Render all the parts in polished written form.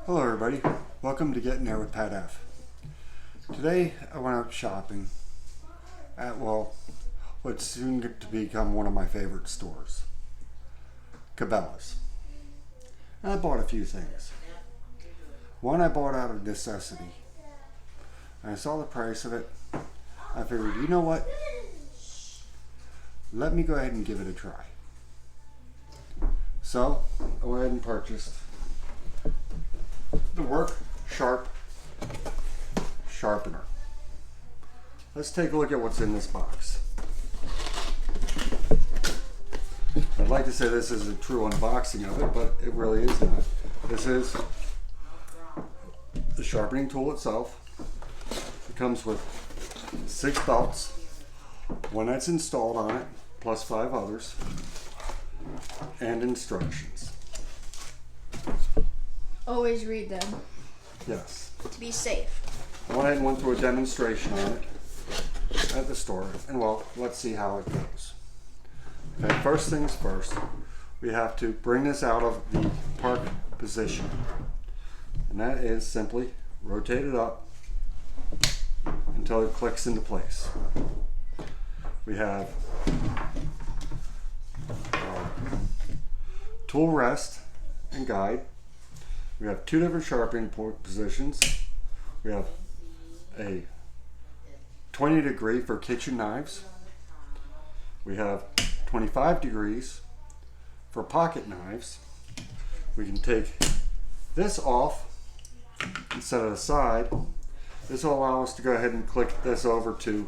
Hello everybody, welcome to Getting There with Pat F. Today I went out shopping at, what's soon to become one of my favorite stores, Cabela's. And I bought a few things. One I bought out of necessity. And I saw the price of it. I figured, you know what? Let me go ahead and give it a try. So I went ahead and purchased the Work Sharp sharpener. Let's take a look at what's in this box. I'd like to say this is a true unboxing of it, but it really is not. This is the sharpening tool itself. It comes with 6 belts, one that's installed on it, plus 5 others, and instructions. Always read them. Yes. To be safe. I went ahead and went through a demonstration on it at the store, and let's see how it goes. Okay, first things first, we have to bring this out of the park position. And that is simply rotate it up until it clicks into place. We have tool rest and guide. We have 2 different sharpening positions. We have a 20 degree for kitchen knives. We have 25 degrees for pocket knives. We can take this off and set it aside. This will allow us to go ahead and click this over to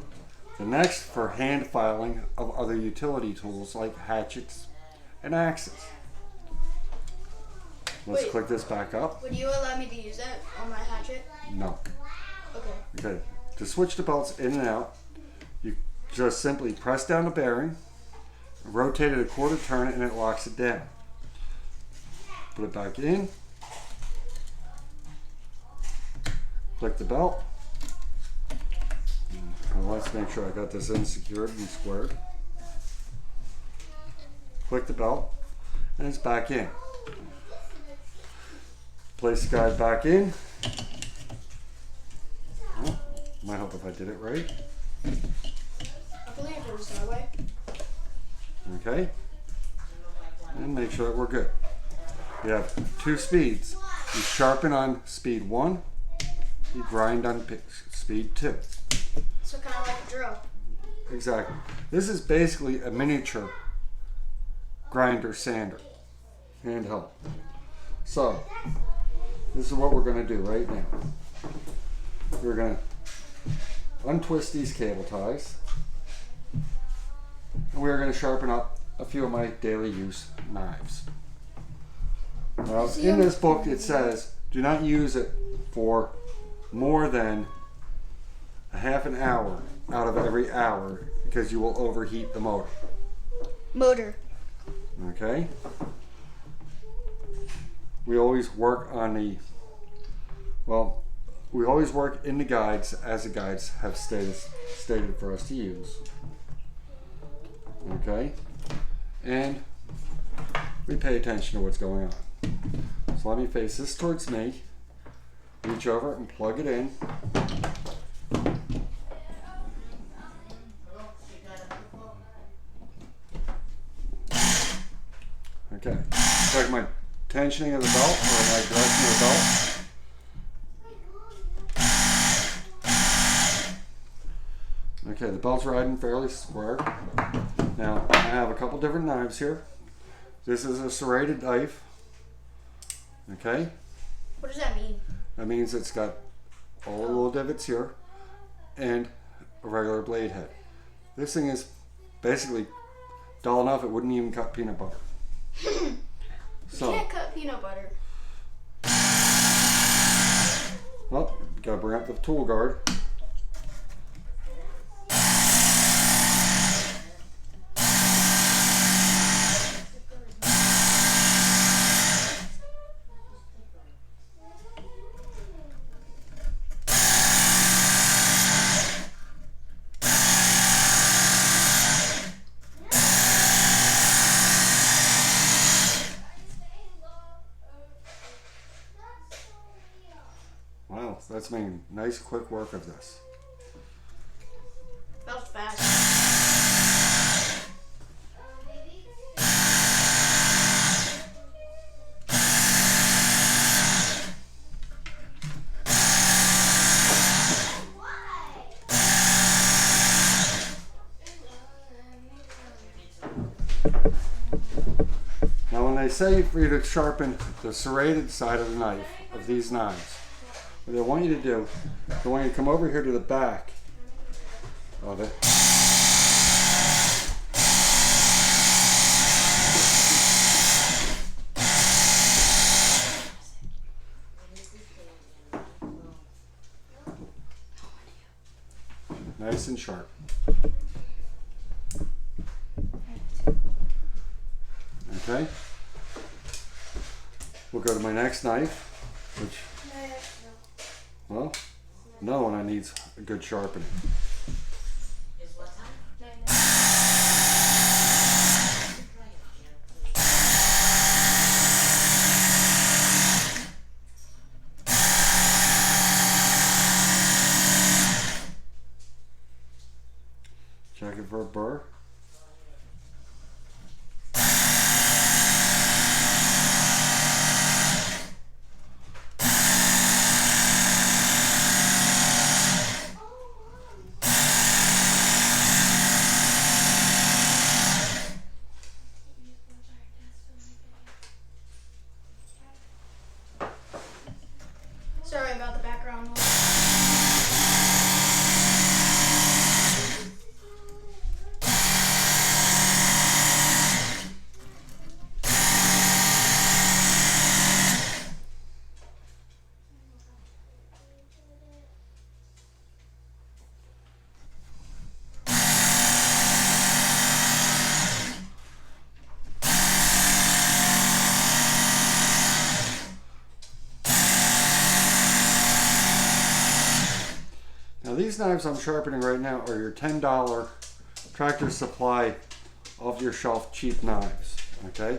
the next for hand filing of other utility tools like hatchets and axes. Let's click this back up. Would you allow me to use that on my hatchet? No. Okay. Okay. To switch the belts in and out, you just simply press down the bearing, rotate it a quarter turn, and it locks it down. Put it back in. Click the belt. And let's make sure I got this in secured and squared. Click the belt, and it's back in. Place the guide back in. Oh, might help if I did it right. I believe it was that way. Okay. And make sure that we're good. We have 2 speeds. You sharpen on speed 1, you grind on speed 2. So kind of like a drill. Exactly. This is basically a miniature grinder sander, handheld. So, this is what we're going to do right now. We're going to untwist these cable ties, and we're going to sharpen up a few of my daily use knives. Now, in this book it says do not use it for more than a half an hour out of every hour because you will overheat the motor. Okay? We always work on we always work in the guides as the guides have stated for us to use. Okay? And we pay attention to what's going on. So let me face this towards me, reach over and plug it in. Okay, like my tensioning of the belt or my direction of the belt. Okay, the belt's riding fairly square. Now, I have a couple different knives here. This is a serrated knife. Okay? What does that mean? That means it's got all the little divots here and a regular blade head. This thing is basically dull enough it wouldn't even cut peanut butter. So, you can't cut peanut butter. Well, gotta bring up the tool guard. Wow, that's making nice quick work of this. That was fast. Now when they say for you to sharpen the serrated side of the knife, of these knives, what they want you to do, they want you to come over here to the back of it. Nice and sharp. Okay. We'll go to my next knife, which, well, another one that needs a good sharpening. Check it for a burr. Sorry about the background noise. Now these knives I'm sharpening right now are your $10 Tractor Supply off your shelf cheap knives. Okay?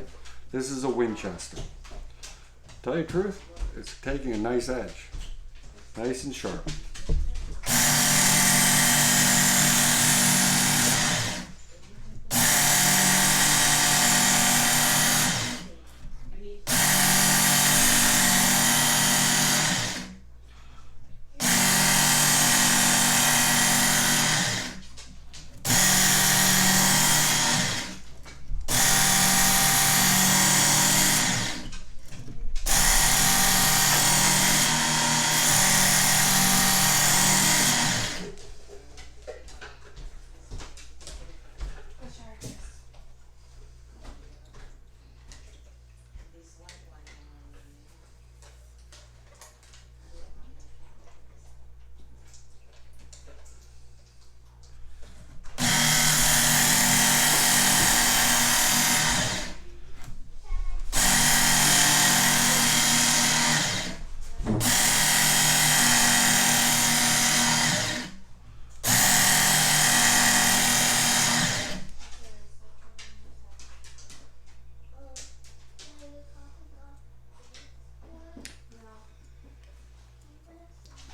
This is a Winchester. Tell you the truth, it's taking a nice edge. Nice and sharp.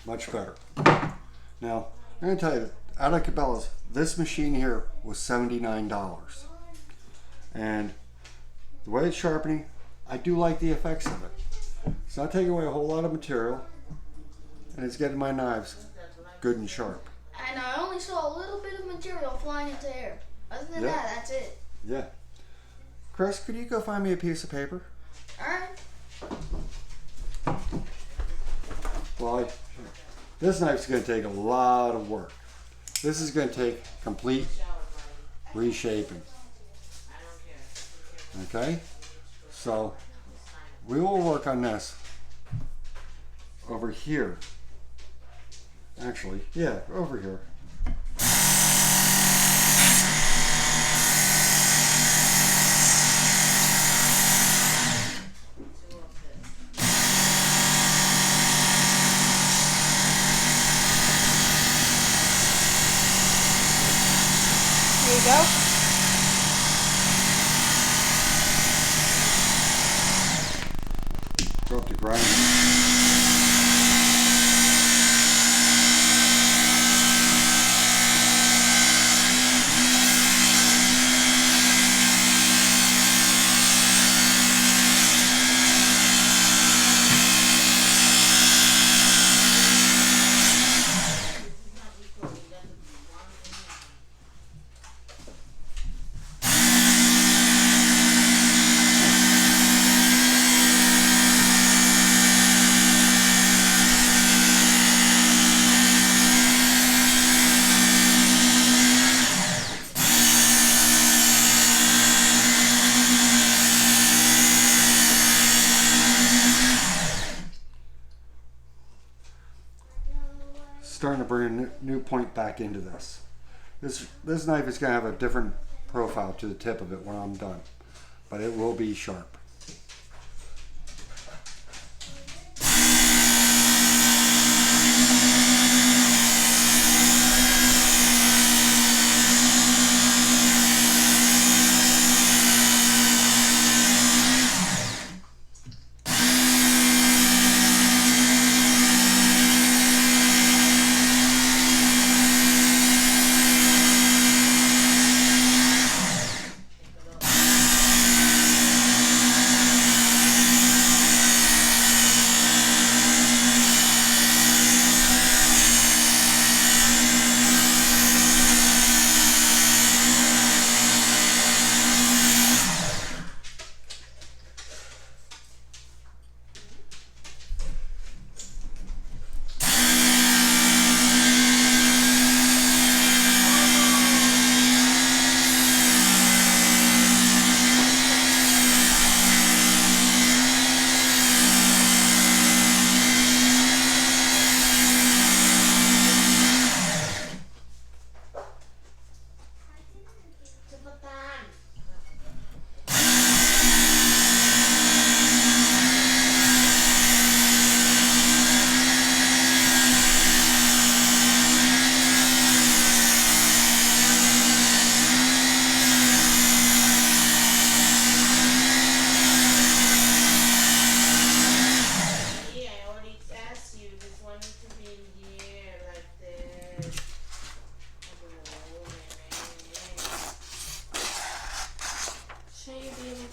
Much better. Now, I'm going to tell you, out of Cabela's, this machine here was $79. And the way it's sharpening, I do like the effects of it. It's not taking away a whole lot of material, and it's getting my knives good and sharp. And I only saw a little bit of material flying into air. Other than Yeah. that, that's it. Yeah. Chris, could you go find me a piece of paper? Alright. Well, this knife's going to take a lot of work. This is going to take complete reshaping. Okay? So, we will work on this over here. Actually, yeah, over here. There you go. Go up to grinding. starting to bring a new point back into this. This knife is going to have a different profile to the tip of it when I'm done, but it will be sharp.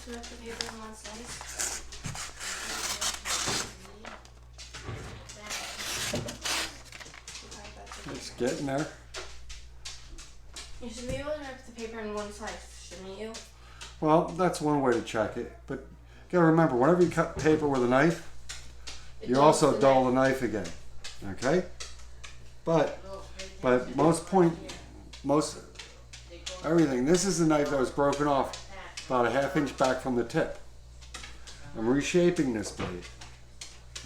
to have the paper in one slice. It's getting there. You should be able to rip the paper in one slice, shouldn't you? Well, that's one way to check it. But you gotta remember, whenever you cut paper with a knife, you also dull the knife again. Okay? But most everything. This is the knife that was broken off about a ½ inch back from the tip. I'm reshaping this blade,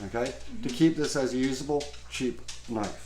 okay, to keep this as a usable, cheap knife.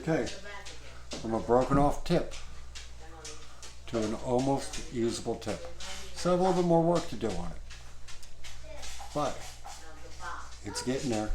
Okay, from a broken off tip to an almost usable tip. So a little bit more work to do on it, but it's getting there.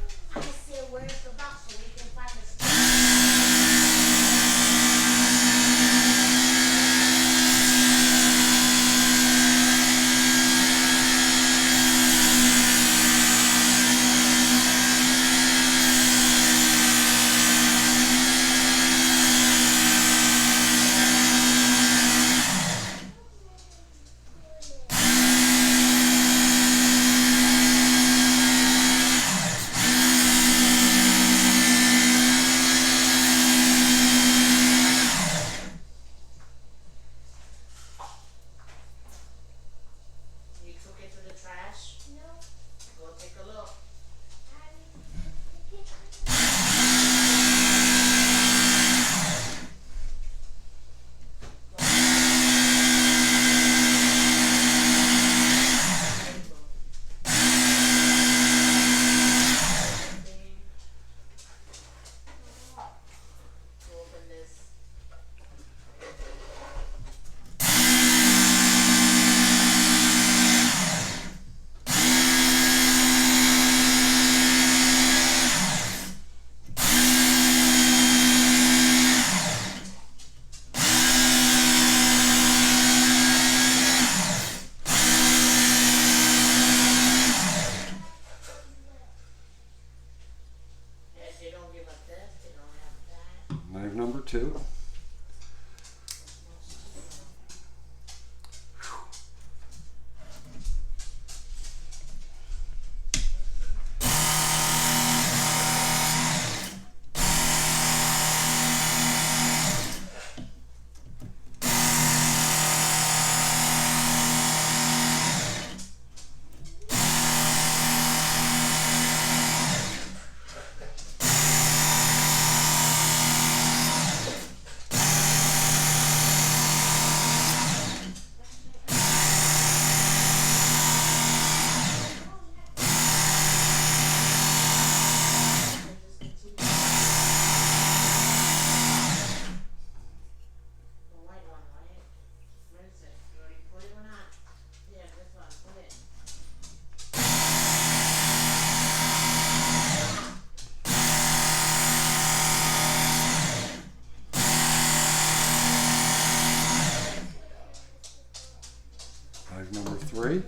3.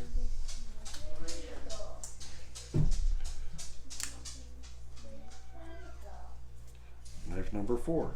Knife number 4.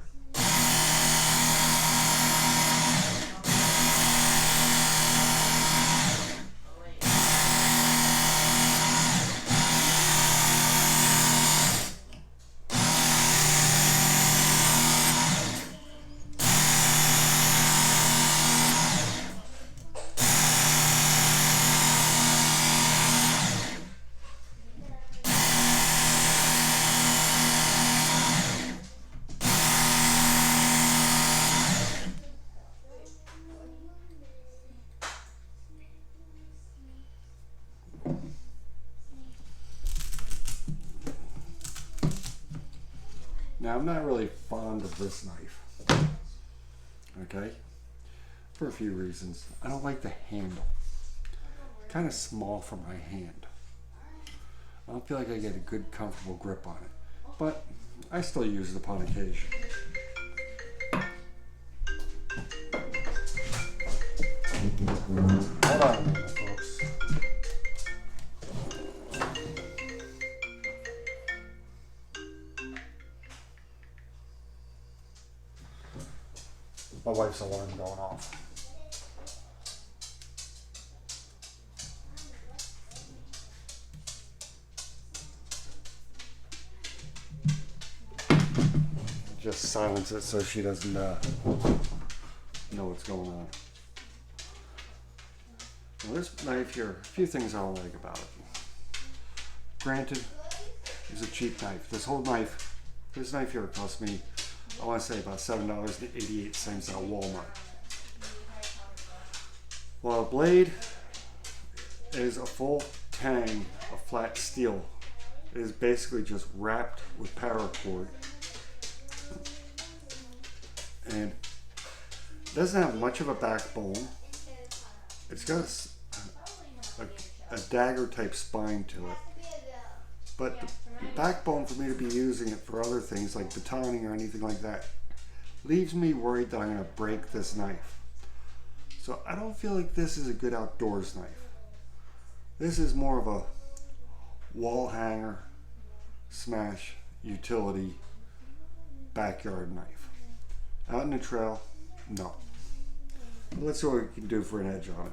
Now, I'm not really fond of this knife, okay, for a few reasons. I don't like the handle. Kind of small for my hand. I don't feel like I get a good, comfortable grip on it, but I still use it upon occasion. Hold on a minute, folks. My wife's alarm going off. Just silence it so she doesn't know what's going on. Well, this knife here, a few things I don't like about it. Granted, it's a cheap knife. This knife here cost me, I want to say, about $7.88 at Walmart. While the blade is a full tang of flat steel, it is basically just wrapped with paracord. And it doesn't have much of a backbone. It's got a dagger type spine to it. But the backbone for me to be using it for other things like batoning or anything like that leaves me worried that I'm going to break this knife. So I don't feel like this is a good outdoors knife. This is more of a wall hanger, smash, utility, backyard knife. Out in the trail, no. But let's see what we can do for an edge on it.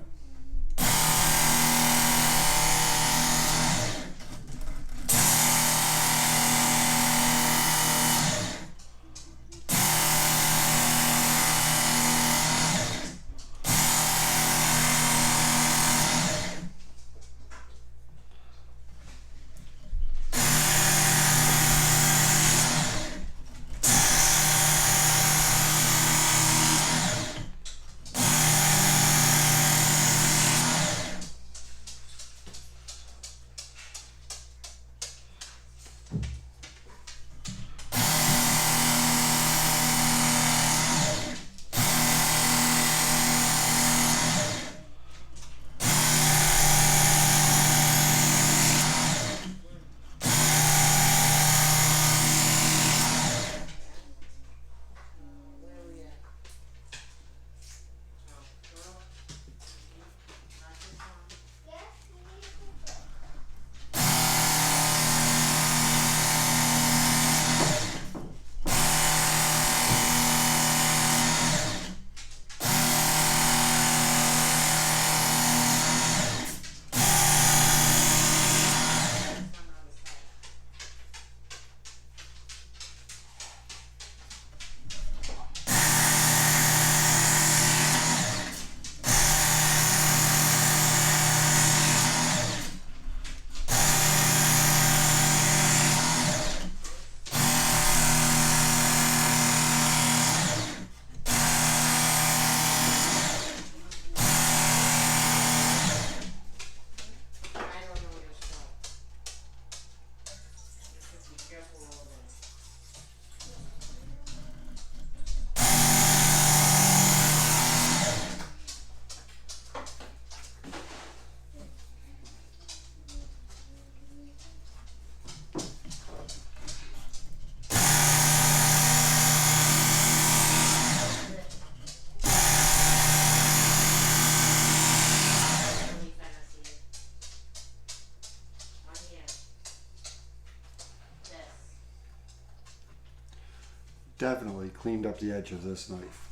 definitely cleaned up the edge of this knife.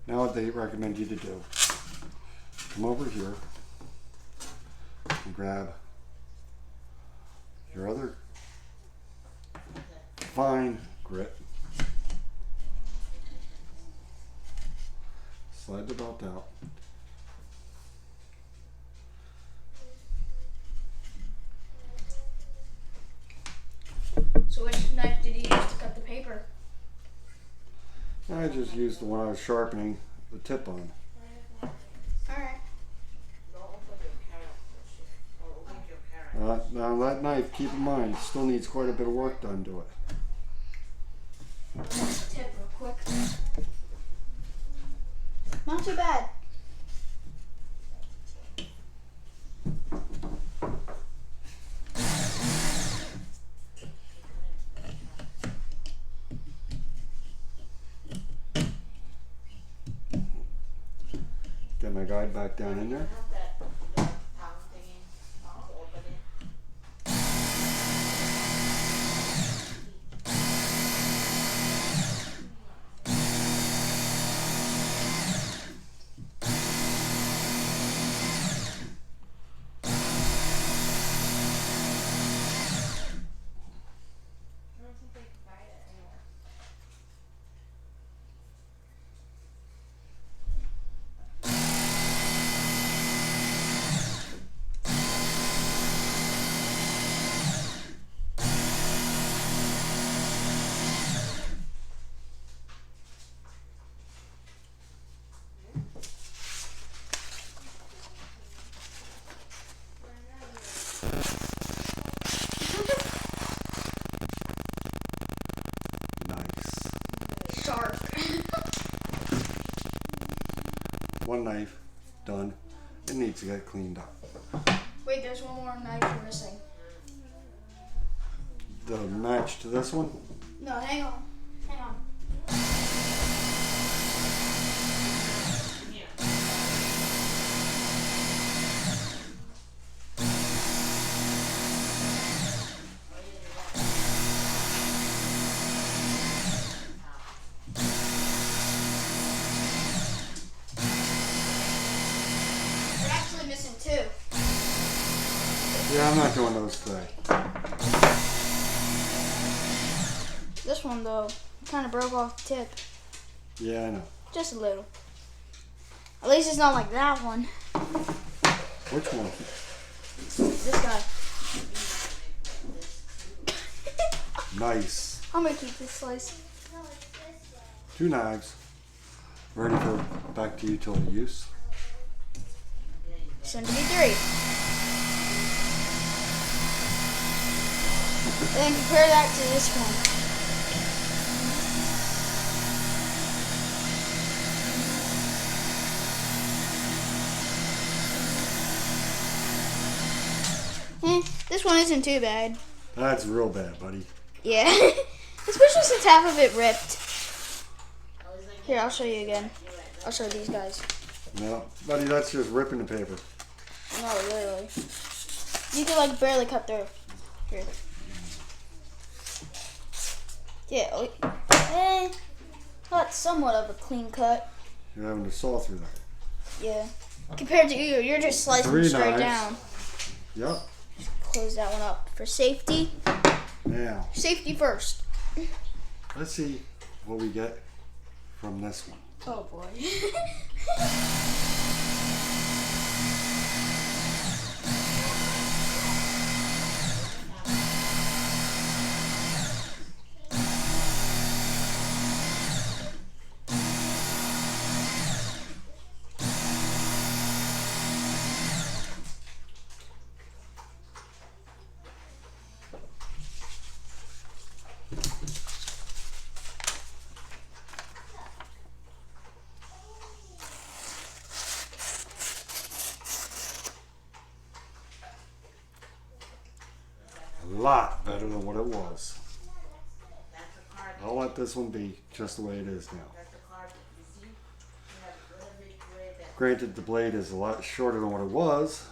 Now what they recommend you to do, come over here and grab your other fine grit, slide the belt out, So which knife did you use to cut the paper? I just used the one I was sharpening the tip on. Alright. Now that knife, keep in mind, still needs quite a bit of work done to it. Tip real quick. Not too bad. Get my guide back down in there. Nice. Sharp. One knife, done. It needs to get cleaned up. Wait, there's one more knife you're missing. The match to this one? No, hang on. Hang on. We're actually missing two. Yeah, I'm not doing those today. This one though, kind of broke off the tip. Yeah, I know. Just a little. At least it's not like that one. Which one? This guy. Nice. I'm gonna keep this slice. Two knives. Ready for back to utility use. Soon to be three. And then compare that to this one. This one isn't too bad. That's real bad, buddy. Yeah. Especially since half of it ripped. Here, I'll show you again. I'll show these guys. No, buddy, that's just ripping the paper. No, really. You can like barely cut through. Here. Yeah. That's somewhat of a clean cut. You're having to saw through that. Yeah. Compared to you, you're just slicing Three straight knives. down. Yep. Close that one up for safety. Now, Safety first. let's see what we get from this one. Oh boy. A lot better than what it was. I'll let this one be just the way it is now. Granted, the blade is a lot shorter than what it was.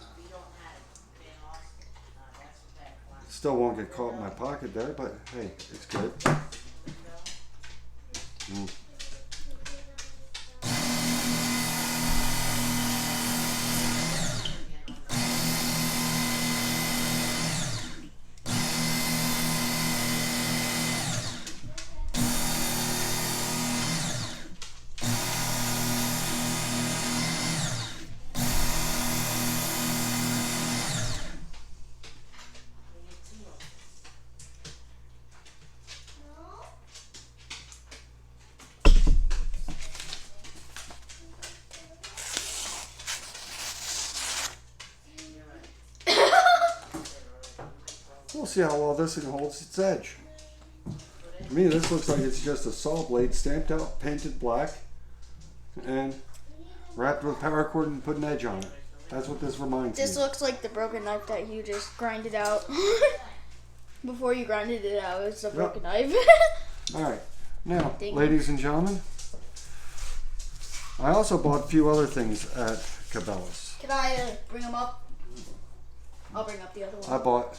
Still won't get caught in my pocket there, but hey, it's good. We'll see how well this thing holds its edge. To me, this looks like it's just a saw blade stamped out, painted black, and wrapped with paracord and put an edge on it. That's what this reminds me. This looks like the broken knife that you just grinded out. Before you grinded it out, it's a broken knife. Alright, now, ladies and gentlemen, I also bought a few other things at Cabela's. Can I bring them up? I'll bring up the other one. I bought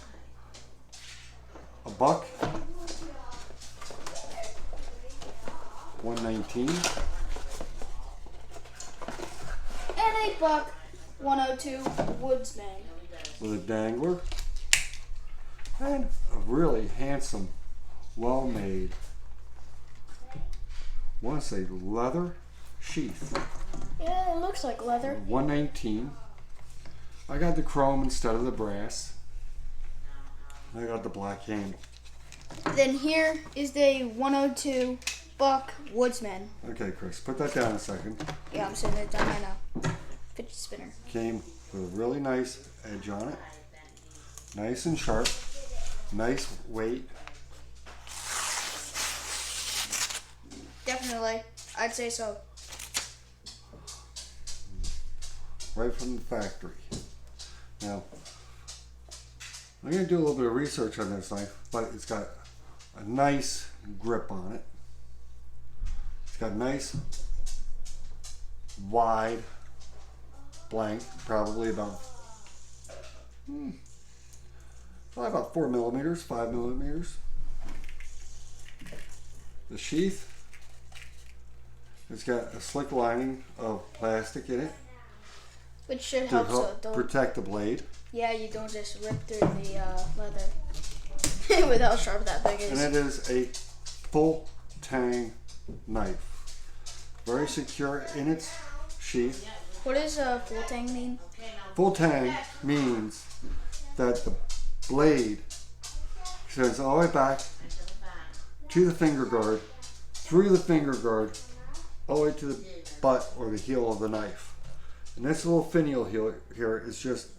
a buck, $1.19, and a buck 102 Woodsman. with a dangler, and a really handsome, well-made, I want to say leather sheath. Yeah, it looks like leather. $1.19. I got the chrome instead of the brass. I got the black handle. Then here is the 102 buck Woodsman. Okay, Chris, put that down a second. Yeah, I'm setting it down right now. Fidget spinner. Came with a really nice edge on it. Nice and sharp. Nice weight. Definitely. I'd say so. Right from the factory. Now, I'm going to do a little bit of research on this knife, but it's got a nice grip on it. It's got a nice wide blank, probably about 4 millimeters, 5 millimeters. The sheath, it's got a slick lining of plastic in it Which should to help, so help don't. protect the blade. Yeah, you don't just rip through the leather. With how sharp that thing is. And it is a full tang knife. Very secure in its sheath. What does full tang mean? Full tang means that the blade extends all the way back to the finger guard, through the finger guard, all the way to the butt or the heel of the knife. And this little finial here is just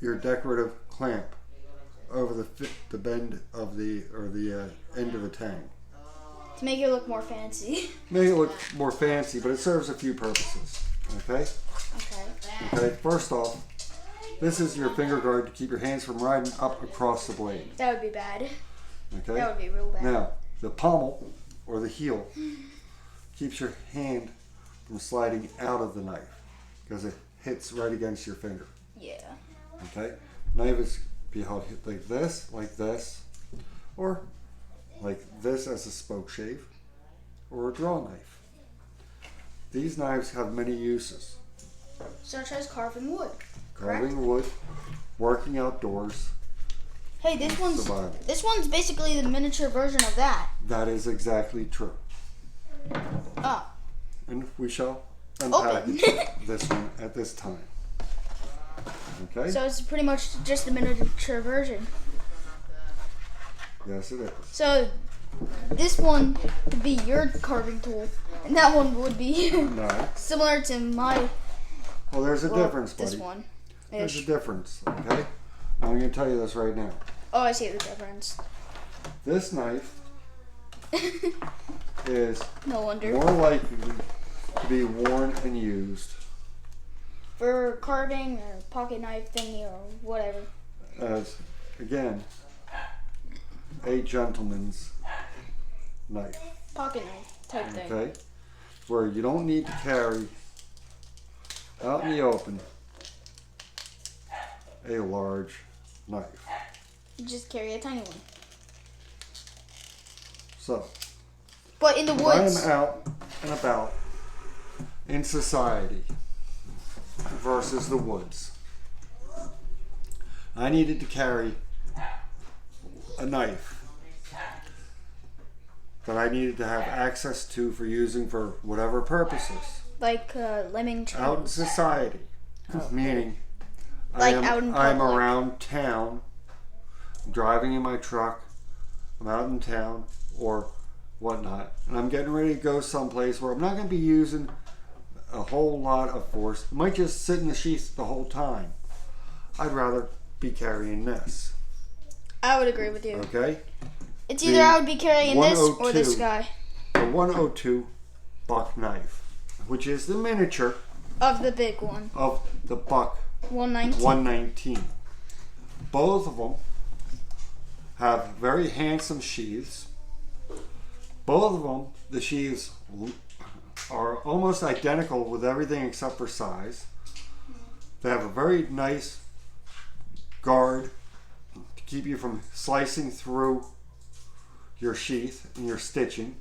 your decorative clamp over the bend of the end of the tang. To make it look more fancy. Make it look more fancy, but it serves a few purposes. Okay. Okay. First off, this is your finger guard to keep your hands from riding up across the blade. That would be bad. Okay. That would be real bad. Now, the pommel or the heel keeps your hand from sliding out of the knife because it hits right against your finger. Yeah. Okay. Knife is be held like this, or like this as a spoke shave, or a draw knife. These knives have many uses. Such as carving wood. Carving wood, working outdoors. Hey, survival. this one's basically the miniature version of that. That is exactly true. Oh. And we shall Open. unpackage this one at this time. Okay? So it's pretty much just a miniature version. Yes, it is. So this one would be your carving tool, and that one would be No. similar to my. Well, there's a difference, buddy. This one. There's a difference, okay? I'm going to tell you this right now. Oh, I see the difference. This knife is No wonder. more likely to be worn and used For carving or pocket knife thingy or whatever. as, again, a gentleman's knife. Pocket knife type thing. Okay? Where you don't need to carry out in the open a large knife. You just carry a tiny one. So, But in the woods. I am out and about in society versus the woods. I needed to carry a knife that I needed to have access to for using for whatever purposes. Like lemon trees. Out in society. Meaning Like out in I'm public. around town, driving in my truck, I'm out in town or whatnot, and I'm getting ready to go someplace where I'm not going to be using a whole lot of force. I might just sit in the sheath the whole time. I'd rather be carrying this. I would agree with you. Okay? It's either I would be carrying this or this 102. guy. The 102 buck knife, which is the miniature Of the big one. of the buck 119. 119. Both of them have very handsome sheaths. Both of them, the sheaths are almost identical with everything except for size. They have a very nice guard to keep you from slicing through your sheath and your stitching.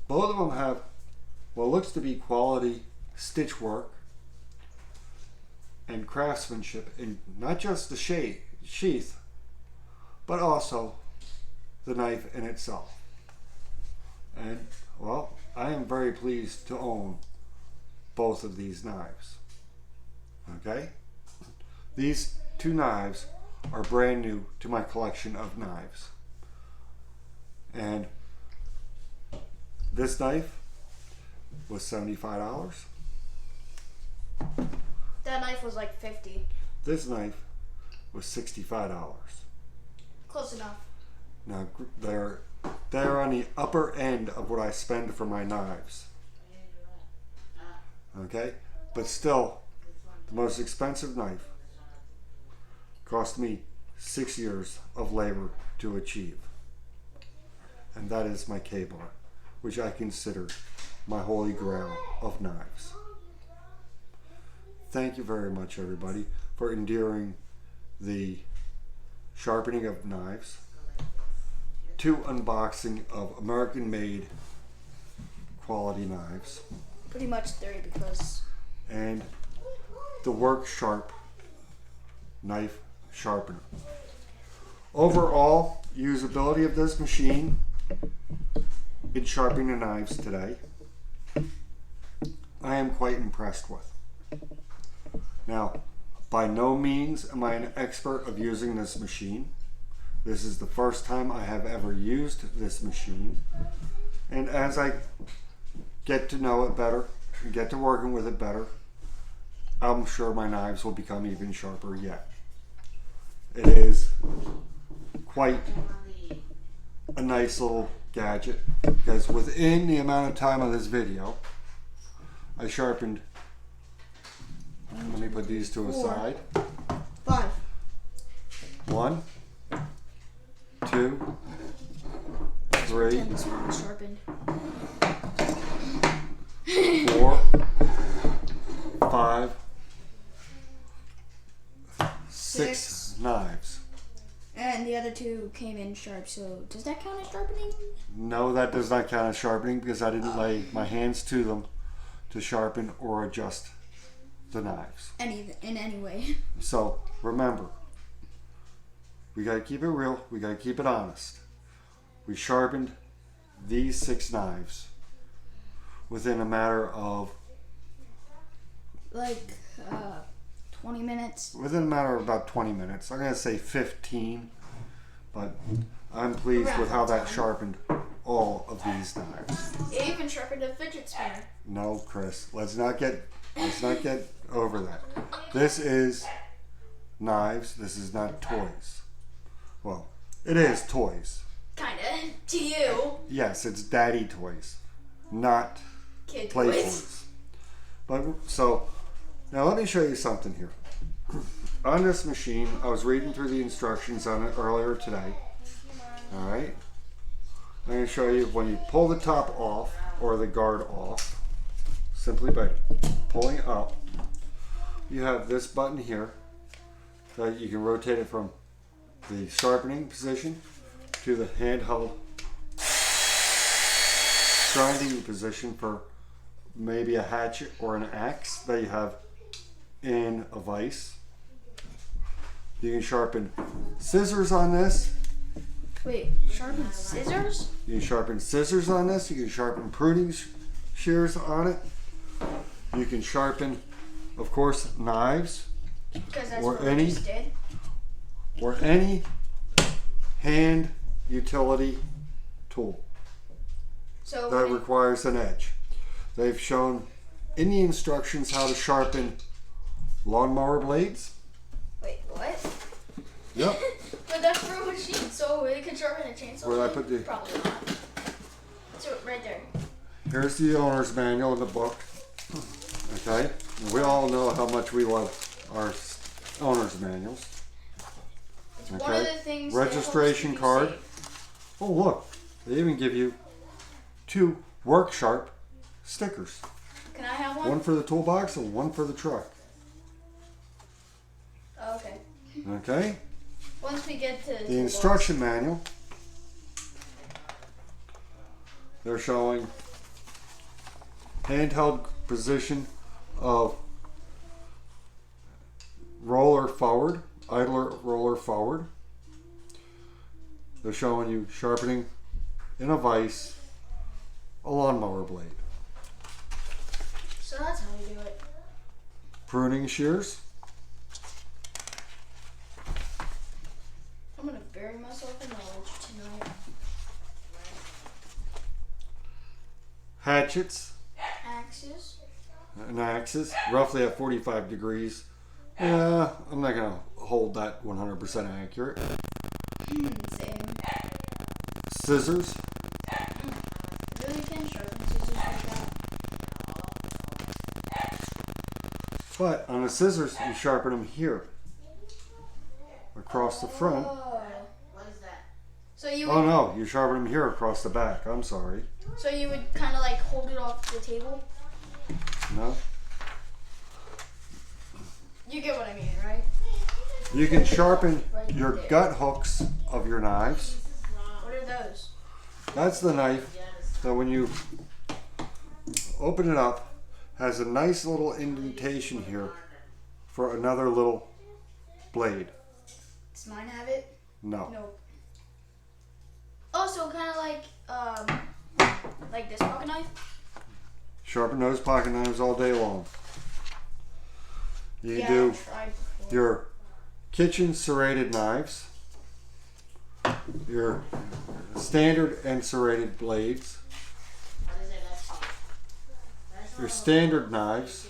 Both of them have what looks to be quality stitch work and craftsmanship in not just the sheath, but also the knife in itself. And, well, I am very pleased to own both of these knives. Okay? These two knives are brand new to my collection of knives. And this knife was $75. That knife was like 50. This knife was $65. Close enough. Now they're on the upper end of what I spend for my knives. Okay? But still, the most expensive knife cost me 6 years of labor to achieve. And that is my K-bar, which I consider my holy grail of knives. Thank you very much, everybody, for enduring the sharpening of knives, 2 unboxing of American-made quality knives, Pretty much 3 because and the Work Sharp knife sharpener. Overall usability of this machine in sharpening the knives today, I am quite impressed with. Now, by no means am I an expert of using this machine. This is the first time I have ever used this machine. And as I get to know it better and get to working with it better, I'm sure my knives will become even sharper yet. It is quite a nice little gadget because within the amount of time of this video, I sharpened, let me put these two aside. 5. 1, 2, 3, This one was sharpened. 4, 5, 6 knives. And the other 2 came in sharp, so does that count as sharpening? No, that does not count as sharpening because I didn't lay my hands to them to sharpen or adjust the knives. In any way. So remember, we gotta keep it real, we gotta keep it honest. We sharpened these 6 knives within a matter of Like 20 minutes. within a matter of about 20 minutes. I'm gonna say 15, but I'm pleased with how that sharpened all of these knives. It even sharpened a fidget spinner. No, Chris, let's not get over that. This is knives, this is not toys. Well, it is toys. Kinda. To you. Yes, it's daddy toys, not Kid play toys. toys. But so now let me show you something here. On this machine, I was reading through the instructions on it earlier today. All right, I'm going to show you when you pull the top off or the guard off, simply by pulling up. You have this button here that you can rotate it from the sharpening position to the handheld grinding position for maybe a hatchet or an axe that you have in a vise. You can sharpen scissors on this. Wait, sharpen scissors? You can sharpen scissors on this. You can sharpen pruning shears on it. You can sharpen, of course, knives. Because that's Or what any- we just did. Or any hand utility tool So that when requires an edge. They've shown in the instructions how to sharpen lawnmower blades. wait, what? Yep. But that's for a machine, so it can sharpen a chainsaw. Where did I blade? put the- Probably not. So right there. Here's the owner's manual in the book. Okay. And we all know how much we love our owner's manuals. It's one of Okay. the things. Registration that helps card. keep you safe. Oh look, they even give you 2 work sharp stickers. Can I have one? One for the toolbox and one for the truck. Oh, okay. Okay. Once we get to The instruction manual. They're showing handheld position of roller forward, idler roller forward. They're showing you sharpening in a vise a lawnmower blade. So that's how you do it. Pruning shears, I'm gonna bury myself in knowledge tonight. hatchets, Axes. and axes, roughly at 45 degrees. Yeah, I'm not going to hold that 100% accurate. Same. Scissors, Really can sharpen scissors like that. but on the scissors, you sharpen them here, across the front. Oh. What is that? So you Oh would, no, you sharpen them here across the back. I'm sorry. so you would kind of like hold it off the table. No. You get what I mean, right? You can sharpen your gut hooks of your knives. What are those? That's the knife that when you open it up, has a nice little indentation here for another little blade. Does mine have it? No. Nope. Also, kind of like this pocket knife. Sharpen those pocket knives all day long. You Yeah, can do I tried before. your kitchen serrated knives, your standard and serrated blades, What is it? Let's see. That's your not standard knives,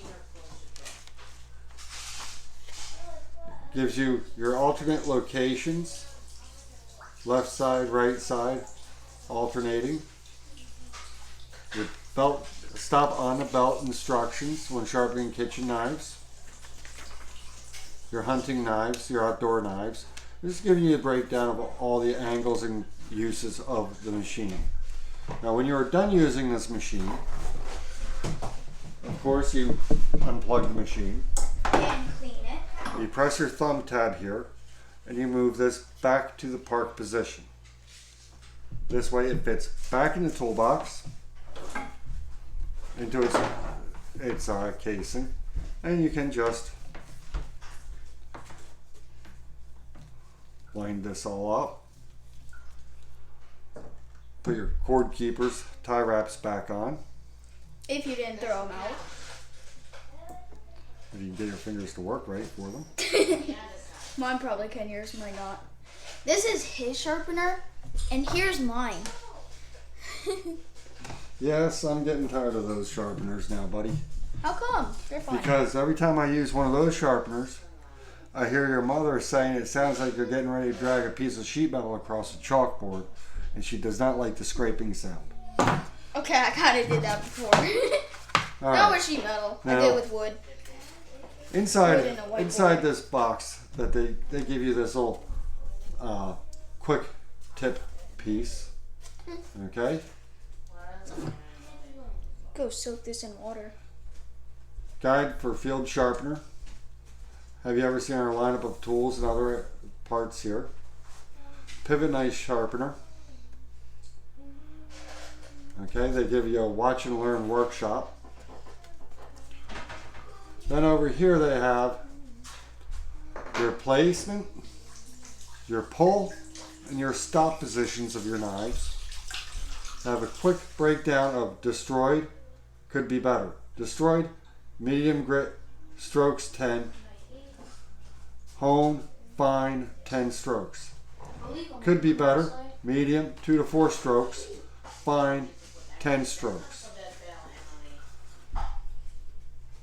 gives you your alternate locations, left side, right side, alternating. Your belt, stop on the belt instructions when sharpening kitchen knives. Your hunting knives, your outdoor knives. Just giving you a breakdown of all the angles and uses of the machine. Now when you're done using this machine, of course you unplug the machine. And clean it. You press your thumb tab here and you move this back to the park position. This way it fits back in the toolbox into its casing, and you can just line this all up. Put your cord keepers, tie wraps back on. If you didn't throw them out. If you can get your fingers to work right for them. Mine probably can, yours might not. This is his sharpener, and here's mine. Yes, I'm getting tired of those sharpeners now, buddy. How come? They're fine. Because every time I use one of those sharpeners, I hear your mother saying it sounds like you're getting ready to drag a piece of sheet metal across a chalkboard, and she does not like the scraping sound. Okay, I kind of did that before. All Not right. with sheet metal. I Now- did with wood. Wood Inside and a whiteboard. inside this box that they give you this little quick tip piece. Okay. Go soak this in water. Guide for field sharpener. Have you ever seen our lineup of tools and other parts here? Pivot knife sharpener. Okay, they give you a watch and learn workshop. Then over here they have your placement, your pull, and your stop positions of your knives. I have a quick breakdown of destroyed, could be better. Destroyed, medium grit, strokes 10. Hone, fine, 10 strokes. Could be better, medium, 2 to 4 strokes. Fine, 10 strokes.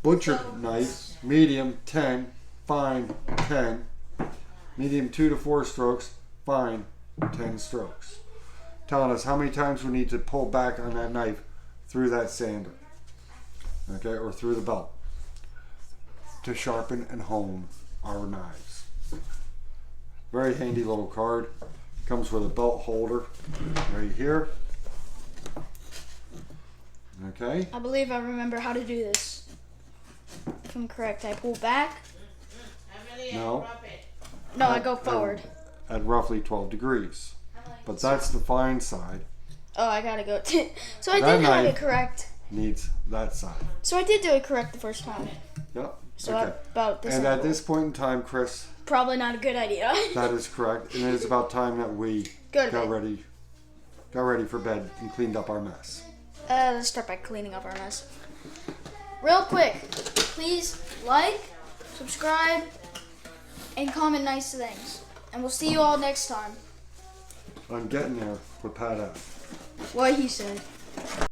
Butchered knife, medium, 10. Fine, 10. Medium, 2 to 4 strokes. Fine, 10 strokes. Telling us how many times we need to pull back on that knife through that sander, okay, or through the belt to sharpen and hone our knives. Very handy little card. Comes with a belt holder right here. Okay. I believe I remember how to do this. If I'm correct, I pull back. No. No, I go forward. At roughly 12 degrees. But that's the fine side. Oh, I gotta go. So I That did have it knife correct. needs that side. So I did do it correct the first time. Yep. So Okay. about this. And at angle. this point in time, Chris, Probably not a good idea. that is correct. And it is about time that we Go to got bed. ready for bed and cleaned up our mess. Let's start by cleaning up our mess. Real quick, please like, subscribe, and comment nice things. And we'll see you all next time. I'm getting there with Pat F. What he said.